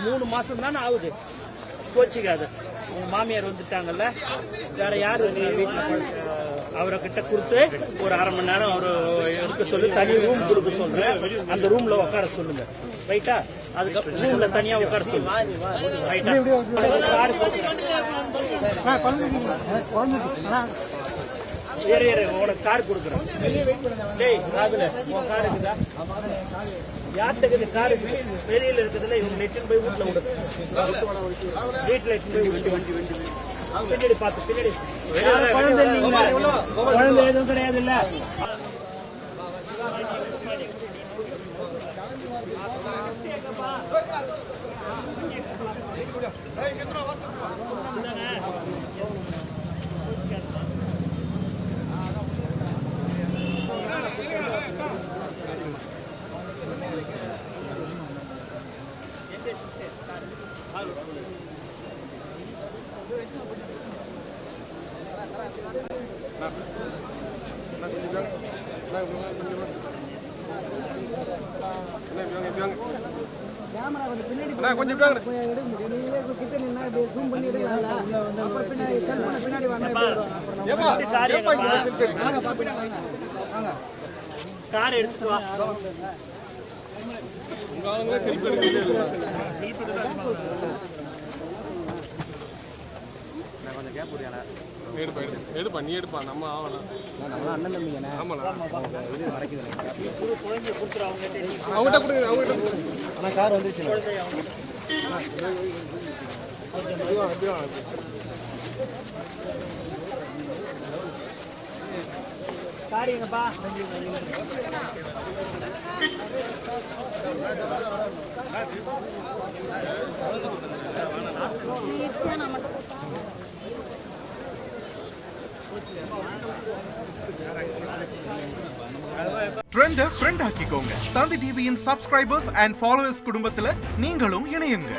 3 மாசம் தானே ஆகுது, கோச்சிக்காது. உங்க மாமியார் வந்துட்டாங்கல்ல, வேற யாரு வீட்டில் அவரை கிட்ட கொடுத்து ஒரு 1/2 மணி நேரம் அவரு எடுக்க சொல்லி தனி ரூம் கொடுக்க சொல்றேன். அந்த ரூம்ல உட்கார சொல்லுங்க, ரைட்டா? அதுக்கப்புறம் ரூம்ல தனியா உட்கார சொல்லுங்க, ரைட்டா? உனக்கு கார் கொடுக்குறேன். டேய் ராகுல, உன் கார் இருக்குதா? யார்கிட்ட கார் வெளியில இருக்குதுல்ல, இவங்க நெட்டின்னு போய் வீட்டுல விடுது. வீட்டுல போய் பின்னாடி பார்த்து பின்னாடி குழந்தை இல்லைங்களா? குழந்தை எதுவும் கிடையாது இல்ல. கொஞ்சம் கார் எடுத்துட்டு வா. எடுப்பா, நீ எடுப்பா, நம்ம ஆகலாம். நம்ம அண்ணன் தம்பிங்க. குழந்தைய கொடுத்துரு, அவங்ககிட்ட கொடுங்க, அவங்ககிட்ட கொடுங்க. ஆனால் கார் வந்துருச்சு. காரிங்கப்பா. ட்ரெண்ட ஃப்ரெண்ட் ஆக்கிக்கோங்க. தந்தி டிவியின் சப்ஸ்கிரைபர்ஸ் அண்ட் ஃபாலோவர்ஸ் குடும்பத்துல நீங்களும் இணையுங்க.